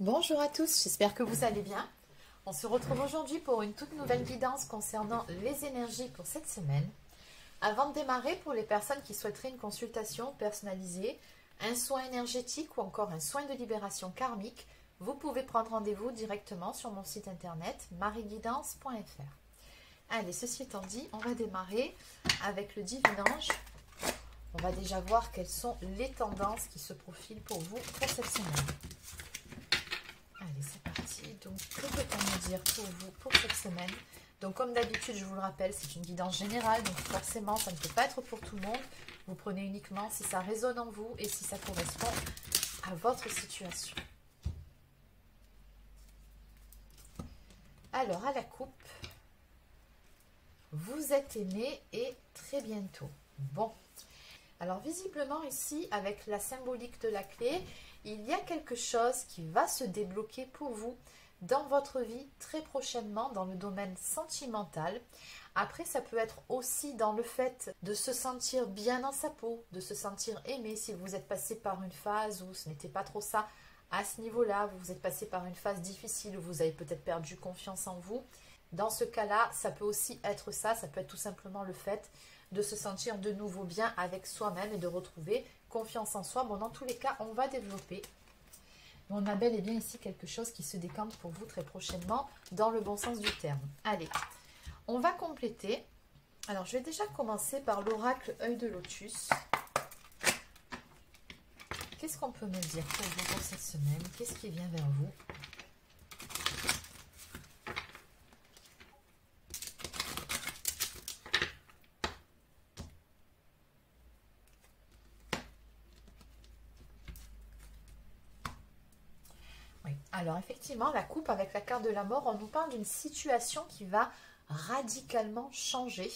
Bonjour à tous, j'espère que vous allez bien. On se retrouve aujourd'hui pour une toute nouvelle guidance concernant les énergies pour cette semaine. Avant de démarrer, pour les personnes qui souhaiteraient une consultation personnalisée, un soin énergétique ou encore un soin de libération karmique, vous pouvez prendre rendez-vous directement sur mon site internet marieguidance.fr. Allez, ceci étant dit, on va démarrer avec le Divin Ange. On va déjà voir quelles sont les tendances qui se profilent pour vous pour cette semaine. Allez, c'est parti. Donc, que peut-on nous dire pour vous pour cette semaine? Donc, comme d'habitude, je vous le rappelle, c'est une guidance générale. Donc, forcément, ça ne peut pas être pour tout le monde. Vous prenez uniquement si ça résonne en vous et si ça correspond à votre situation. Alors, à la coupe, vous êtes aimé et très bientôt. Bon. Alors, visiblement, ici, avec la symbolique de la clé, il y a quelque chose qui va se débloquer pour vous dans votre vie très prochainement dans le domaine sentimental. Après, ça peut être aussi dans le fait de se sentir bien dans sa peau, de se sentir aimé. Si vous êtes passé par une phase où ce n'était pas trop ça à ce niveau-là, vous êtes passé par une phase difficile où vous avez peut-être perdu confiance en vous. Dans ce cas-là, ça peut aussi être ça, ça peut être tout simplement le fait de se sentir de nouveau bien avec soi-même et de retrouver confiance en soi. Bon, dans tous les cas, on va développer. On a bel et bien ici quelque chose qui se décante pour vous très prochainement, dans le bon sens du terme. Allez, on va compléter. Alors, je vais déjà commencer par l'oracle œil de lotus. Qu'est-ce qu'on peut me dire pour vous pour cette semaine? Qu'est-ce qui vient vers vous? Alors effectivement, la coupe avec la carte de la mort, on nous parle d'une situation qui va radicalement changer.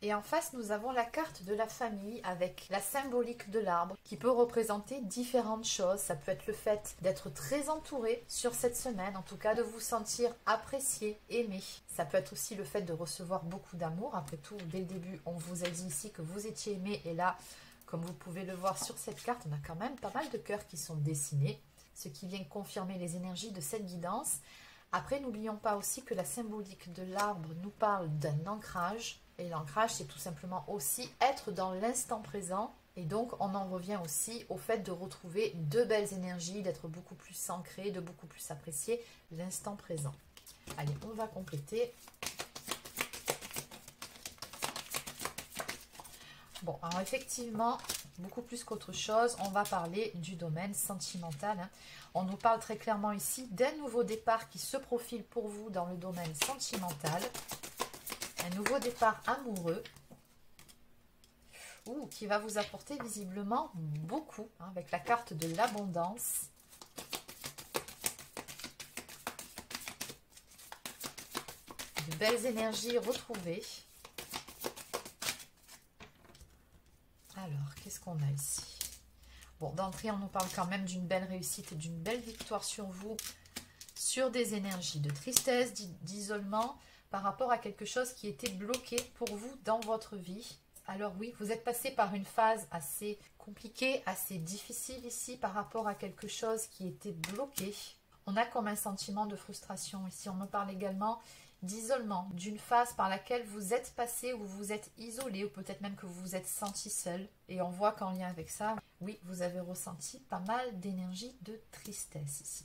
Et en face, nous avons la carte de la famille avec la symbolique de l'arbre qui peut représenter différentes choses. Ça peut être le fait d'être très entouré sur cette semaine, en tout cas de vous sentir apprécié, aimé. Ça peut être aussi le fait de recevoir beaucoup d'amour. Après tout, dès le début, on vous a dit ici que vous étiez aimé. Et là, comme vous pouvez le voir sur cette carte, on a quand même pas mal de cœurs qui sont dessinés, ce qui vient confirmer les énergies de cette guidance. Après, n'oublions pas aussi que la symbolique de l'arbre nous parle d'un ancrage. Et l'ancrage, c'est tout simplement aussi être dans l'instant présent. Et donc, on en revient aussi au fait de retrouver de belles énergies, d'être beaucoup plus ancré, de beaucoup plus apprécier l'instant présent. Allez, on va compléter. Bon, alors effectivement, beaucoup plus qu'autre chose, on va parler du domaine sentimental. On nous parle très clairement ici d'un nouveau départ qui se profile pour vous dans le domaine sentimental. Un nouveau départ amoureux. Qui va vous apporter visiblement beaucoup, avec la carte de l'abondance. De belles énergies retrouvées. Alors, qu'est-ce qu'on a ici? Bon, d'entrée, on nous parle quand même d'une belle réussite et d'une belle victoire sur vous, sur des énergies de tristesse, d'isolement, par rapport à quelque chose qui était bloqué pour vous dans votre vie. Alors oui, vous êtes passé par une phase assez compliquée, assez difficile ici, par rapport à quelque chose qui était bloqué. On a comme un sentiment de frustration. Ici, on me parle également d'isolement, d'une phase par laquelle vous êtes passé, où vous êtes isolé, ou peut-être même que vous vous êtes senti seul. Et on voit qu'en lien avec ça, oui, vous avez ressenti pas mal d'énergie de tristesse ici.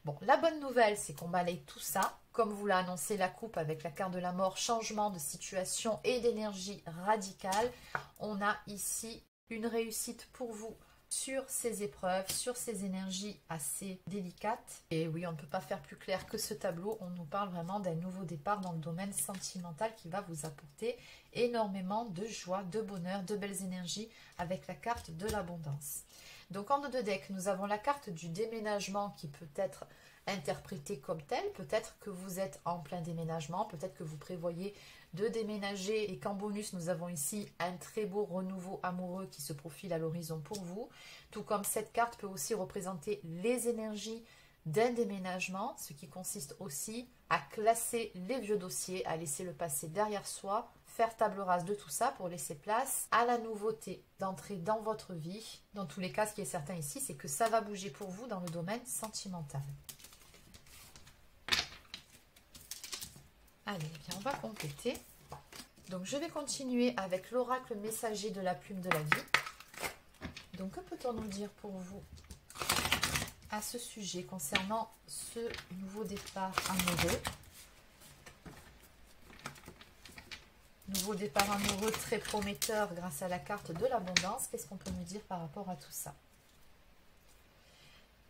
Bon, la bonne nouvelle, c'est qu'on balaye tout ça. Comme vous l'a annoncé la coupe avec la carte de la mort, changement de situation et d'énergie radicale. On a ici une réussite pour vous sur ces épreuves, sur ces énergies assez délicates. Et oui, on ne peut pas faire plus clair que ce tableau. On nous parle vraiment d'un nouveau départ dans le domaine sentimental qui va vous apporter énormément de joie, de bonheur, de belles énergies avec la carte de l'abondance. Donc en haut de deck, nous avons la carte du déménagement qui peut être interprétée comme telle. Peut-être que vous êtes en plein déménagement, peut-être que vous prévoyez de déménager et qu'en bonus, nous avons ici un très beau renouveau amoureux qui se profile à l'horizon pour vous. Tout comme cette carte peut aussi représenter les énergies d'un déménagement, ce qui consiste aussi à classer les vieux dossiers, à laisser le passé derrière soi, faire table rase de tout ça pour laisser place à la nouveauté d'entrer dans votre vie. Dans tous les cas, ce qui est certain ici, c'est que ça va bouger pour vous dans le domaine sentimental. Allez, bien, on va compléter. Donc, je vais continuer avec l'oracle messager de la plume de la vie. Donc, que peut-on nous dire pour vous à ce sujet concernant ce nouveau départ amoureux? Nouveau départ amoureux très prometteur grâce à la carte de l'abondance. Qu'est-ce qu'on peut nous dire par rapport à tout ça?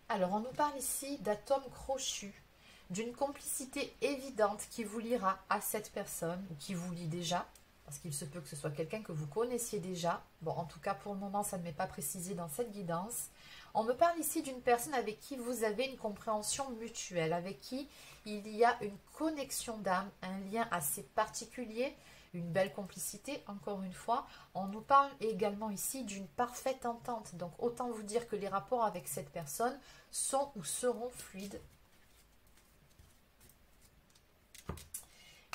Alors, on nous parle ici d'atomes crochus, d'une complicité évidente qui vous liera à cette personne, ou qui vous lie déjà, parce qu'il se peut que ce soit quelqu'un que vous connaissiez déjà. Bon, en tout cas, pour le moment, ça ne m'est pas précisé dans cette guidance. On me parle ici d'une personne avec qui vous avez une compréhension mutuelle, avec qui il y a une connexion d'âme, un lien assez particulier, une belle complicité, encore une fois. On nous parle également ici d'une parfaite entente. Donc, autant vous dire que les rapports avec cette personne sont ou seront fluides.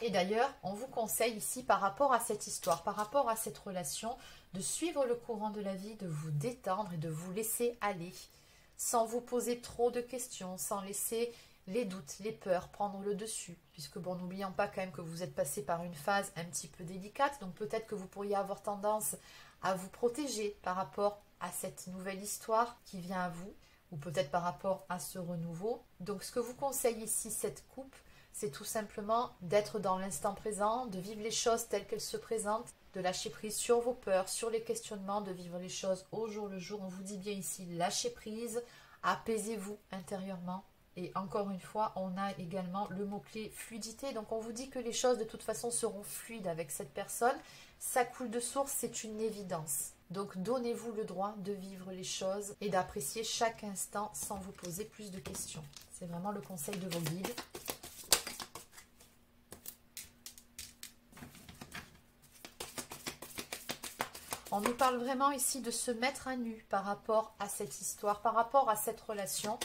Et d'ailleurs, on vous conseille ici, par rapport à cette histoire, par rapport à cette relation, de suivre le courant de la vie, de vous détendre et de vous laisser aller, sans vous poser trop de questions, sans laisser les doutes, les peurs prendre le dessus. Puisque, bon, n'oublions pas quand même que vous êtes passé par une phase un petit peu délicate, donc peut-être que vous pourriez avoir tendance à vous protéger par rapport à cette nouvelle histoire qui vient à vous, ou peut-être par rapport à ce renouveau. Donc, ce que vous conseille ici, cette coupe, c'est tout simplement d'être dans l'instant présent, de vivre les choses telles qu'elles se présentent, de lâcher prise sur vos peurs, sur les questionnements, de vivre les choses au jour le jour. On vous dit bien ici, lâchez prise, apaisez-vous intérieurement. Et encore une fois, on a également le mot-clé fluidité. Donc on vous dit que les choses de toute façon seront fluides avec cette personne. Ça coule de source, c'est une évidence. Donc donnez-vous le droit de vivre les choses et d'apprécier chaque instant sans vous poser plus de questions. C'est vraiment le conseil de vos guides. On nous parle vraiment ici de se mettre à nu par rapport à cette histoire, par rapport à cette relation.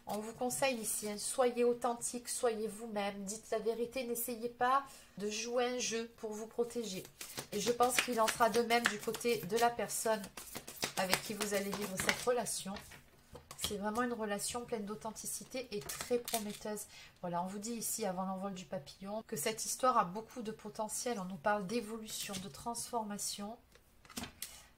On vous conseille ici, hein, soyez authentique, soyez vous-même, dites la vérité, n'essayez pas de jouer un jeu pour vous protéger. Et je pense qu'il en sera de même du côté de la personne avec qui vous allez vivre cette relation. C'est vraiment une relation pleine d'authenticité et très prometteuse. Voilà, on vous dit ici, avant l'envol du papillon, que cette histoire a beaucoup de potentiel. On nous parle d'évolution, de transformation.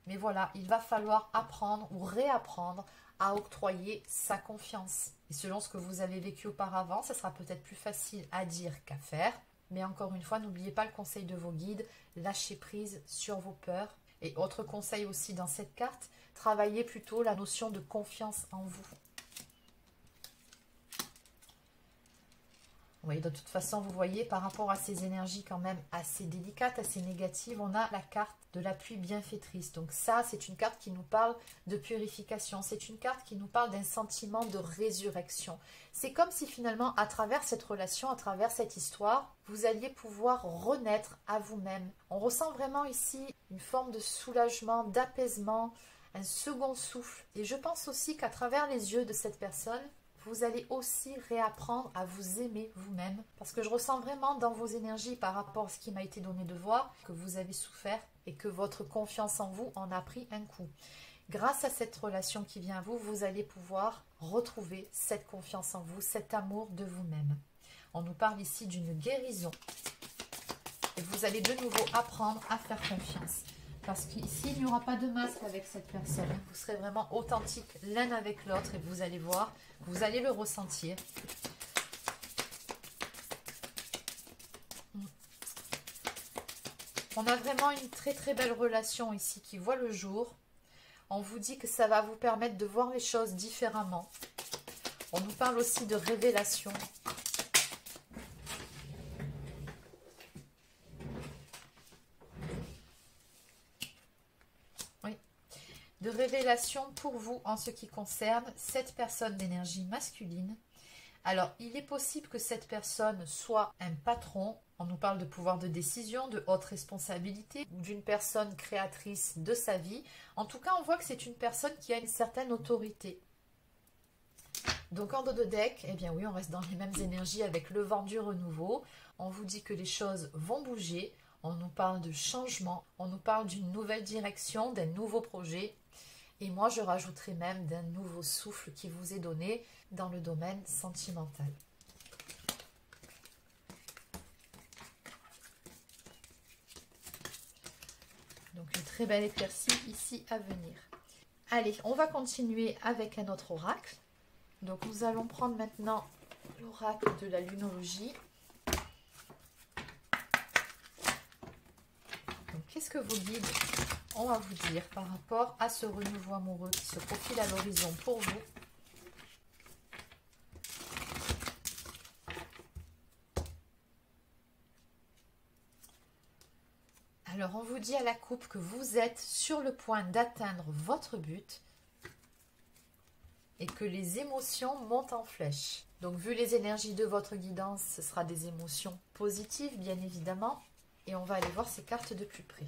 Mais voilà, il va falloir apprendre ou réapprendre à octroyer sa confiance. Et selon ce que vous avez vécu auparavant, ça sera peut-être plus facile à dire qu'à faire. Mais encore une fois, n'oubliez pas le conseil de vos guides, lâchez prise sur vos peurs. Et autre conseil aussi dans cette carte, travaillez plutôt la notion de confiance en vous. Oui, de toute façon, vous voyez, par rapport à ces énergies quand même assez délicates, assez négatives, on a la carte de la pluie bienfaitrice. Donc ça, c'est une carte qui nous parle de purification. C'est une carte qui nous parle d'un sentiment de résurrection. C'est comme si finalement, à travers cette relation, à travers cette histoire, vous alliez pouvoir renaître à vous-même. On ressent vraiment ici une forme de soulagement, d'apaisement, un second souffle. Et je pense aussi qu'à travers les yeux de cette personne, vous allez aussi réapprendre à vous aimer vous-même. Parce que je ressens vraiment dans vos énergies par rapport à ce qui m'a été donné de voir, que vous avez souffert et que votre confiance en vous en a pris un coup. Grâce à cette relation qui vient à vous, vous allez pouvoir retrouver cette confiance en vous, cet amour de vous-même. On nous parle ici d'une guérison. Et vous allez de nouveau apprendre à faire confiance. Parce qu'ici, il n'y aura pas de masque avec cette personne. Vous serez vraiment authentique l'un avec l'autre et vous allez voir, vous allez le ressentir. On a vraiment une très très belle relation ici qui voit le jour. On vous dit que ça va vous permettre de voir les choses différemment. On nous parle aussi de révélation. De révélation pour vous en ce qui concerne cette personne d'énergie masculine. Alors, il est possible que cette personne soit un patron. On nous parle de pouvoir de décision, de haute responsabilité, ou d'une personne créatrice de sa vie. En tout cas, on voit que c'est une personne qui a une certaine autorité. Donc, en dos de deck, eh bien oui, on reste dans les mêmes énergies avec le vent du renouveau. On vous dit que les choses vont bouger. On nous parle de changement. On nous parle d'une nouvelle direction, d'un nouveau projet. Et moi, je rajouterai même d'un nouveau souffle qui vous est donné dans le domaine sentimental. Donc, une très belle éclaircie ici à venir. Allez, on va continuer avec un autre oracle. Donc, nous allons prendre maintenant l'oracle de la lunologie. Donc, qu'est-ce que vos guides ont à vous dire par rapport à ce renouveau amoureux qui se profile à l'horizon pour vous? Alors, on vous dit à la coupe que vous êtes sur le point d'atteindre votre but et que les émotions montent en flèche. Donc, vu les énergies de votre guidance, ce sera des émotions positives, bien évidemment. Et on va aller voir ces cartes de plus près.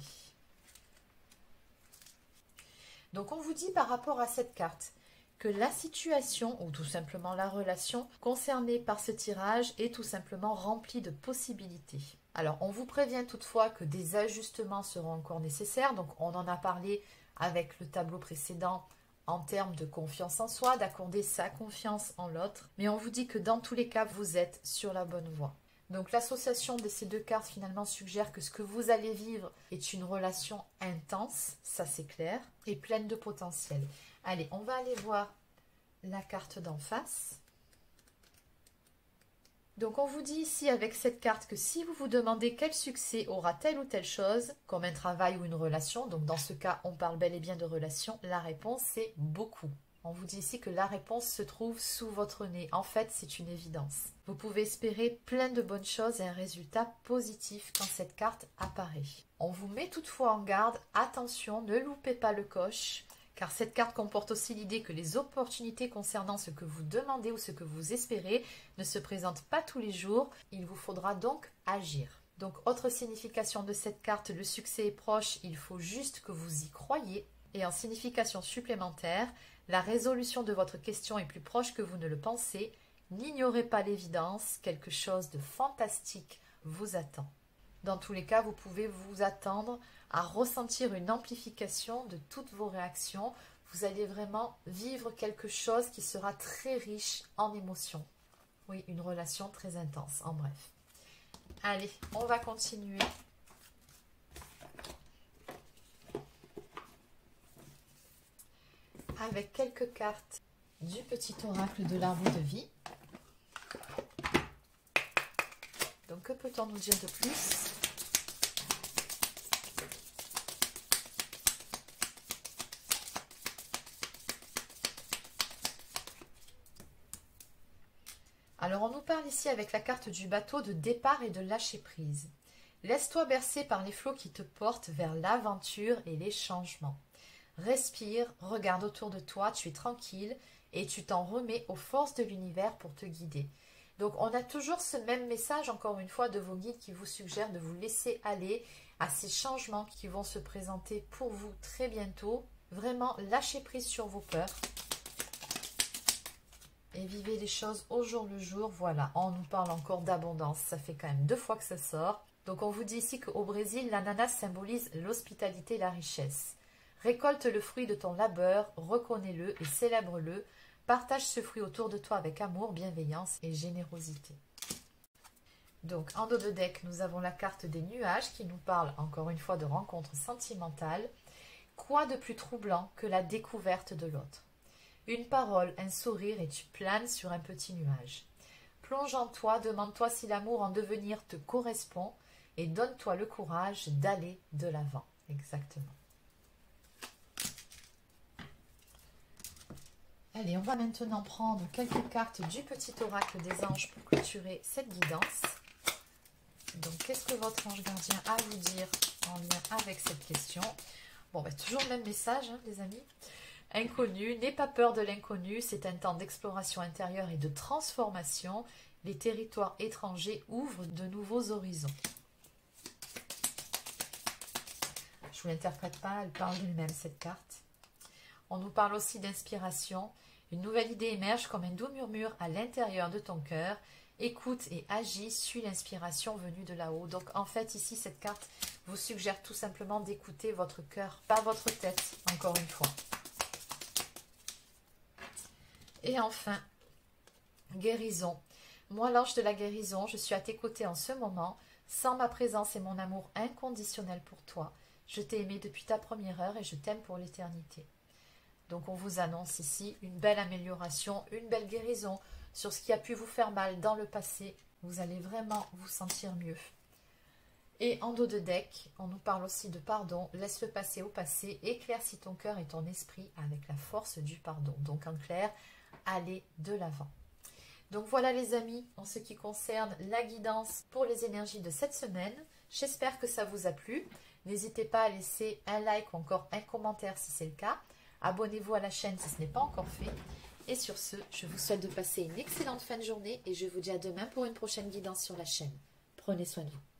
Donc, on vous dit par rapport à cette carte que la situation, ou tout simplement la relation, concernée par ce tirage est tout simplement remplie de possibilités. Alors, on vous prévient toutefois que des ajustements seront encore nécessaires. Donc, on en a parlé avec le tableau précédent en termes de confiance en soi, d'accorder sa confiance en l'autre. Mais on vous dit que dans tous les cas, vous êtes sur la bonne voie. Donc, l'association de ces deux cartes finalement suggère que ce que vous allez vivre est une relation intense, ça c'est clair, et pleine de potentiel. Allez, on va aller voir la carte d'en face. Donc, on vous dit ici avec cette carte que si vous vous demandez quel succès aura telle ou telle chose, comme un travail ou une relation, donc dans ce cas, on parle bel et bien de relation, la réponse c'est beaucoup. On vous dit ici que la réponse se trouve sous votre nez. En fait, c'est une évidence. Vous pouvez espérer plein de bonnes choses et un résultat positif quand cette carte apparaît. On vous met toutefois en garde, attention, ne loupez pas le coche, car cette carte comporte aussi l'idée que les opportunités concernant ce que vous demandez ou ce que vous espérez ne se présentent pas tous les jours. Il vous faudra donc agir. Donc, autre signification de cette carte, le succès est proche, il faut juste que vous y croyez. Et en signification supplémentaire, la résolution de votre question est plus proche que vous ne le pensez. N'ignorez pas l'évidence, quelque chose de fantastique vous attend. Dans tous les cas, vous pouvez vous attendre à ressentir une amplification de toutes vos réactions. Vous allez vraiment vivre quelque chose qui sera très riche en émotions. Oui, une relation très intense, en bref. Allez, on va continuer. Avec quelques cartes du petit oracle de l'arbre de vie. Donc, que peut-on nous dire de plus? Alors, on nous parle ici avec la carte du bateau de départ et de lâcher prise. Laisse-toi bercer par les flots qui te portent vers l'aventure et les changements. Respire, regarde autour de toi, tu es tranquille et tu t'en remets aux forces de l'univers pour te guider. Donc, on a toujours ce même message, encore une fois, de vos guides qui vous suggèrent de vous laisser aller à ces changements qui vont se présenter pour vous très bientôt. Vraiment, lâchez prise sur vos peurs et vivez les choses au jour le jour. Voilà, on nous parle encore d'abondance, ça fait quand même 2 fois que ça sort. Donc, on vous dit ici qu'au Brésil, l'ananas symbolise l'hospitalité et la richesse. Récolte le fruit de ton labeur, reconnais-le et célèbre-le. Partage ce fruit autour de toi avec amour, bienveillance et générosité. Donc, en dos de deck, nous avons la carte des nuages qui nous parle encore une fois de rencontres sentimentales. Quoi de plus troublant que la découverte de l'autre? Une parole, un sourire et tu planes sur un petit nuage. Plonge en toi, demande-toi si l'amour en devenir te correspond et donne-toi le courage d'aller de l'avant. Exactement. Allez, on va maintenant prendre quelques cartes du petit oracle des anges pour clôturer cette guidance. Donc, qu'est-ce que votre ange gardien a à vous dire en lien avec cette question? Bon, toujours le même message, hein, les amis. Inconnu, n'aie pas peur de l'inconnu, c'est un temps d'exploration intérieure et de transformation. Les territoires étrangers ouvrent de nouveaux horizons. Je ne vous l'interprète pas, elle parle d'elle-même, cette carte. On nous parle aussi d'inspiration. Une nouvelle idée émerge comme un doux murmure à l'intérieur de ton cœur. Écoute et agis, suis l'inspiration venue de là-haut. Donc en fait ici cette carte vous suggère tout simplement d'écouter votre cœur, pas votre tête, encore une fois. Et enfin, guérison. Moi, l'ange de la guérison, je suis à tes côtés en ce moment. Sans ma présence et mon amour inconditionnel pour toi, je t'ai aimé depuis ta première heure et je t'aime pour l'éternité. Donc on vous annonce ici une belle amélioration, une belle guérison sur ce qui a pu vous faire mal dans le passé. Vous allez vraiment vous sentir mieux. Et en dos de deck, on nous parle aussi de pardon. Laisse le passé au passé, éclaircis ton cœur et ton esprit avec la force du pardon. Donc en clair, allez de l'avant. Donc voilà les amis, en ce qui concerne la guidance pour les énergies de cette semaine. J'espère que ça vous a plu. N'hésitez pas à laisser un like ou encore un commentaire si c'est le cas. Abonnez-vous à la chaîne si ce n'est pas encore fait. Et sur ce, je vous souhaite de passer une excellente fin de journée et je vous dis à demain pour une prochaine guidance sur la chaîne. Prenez soin de vous.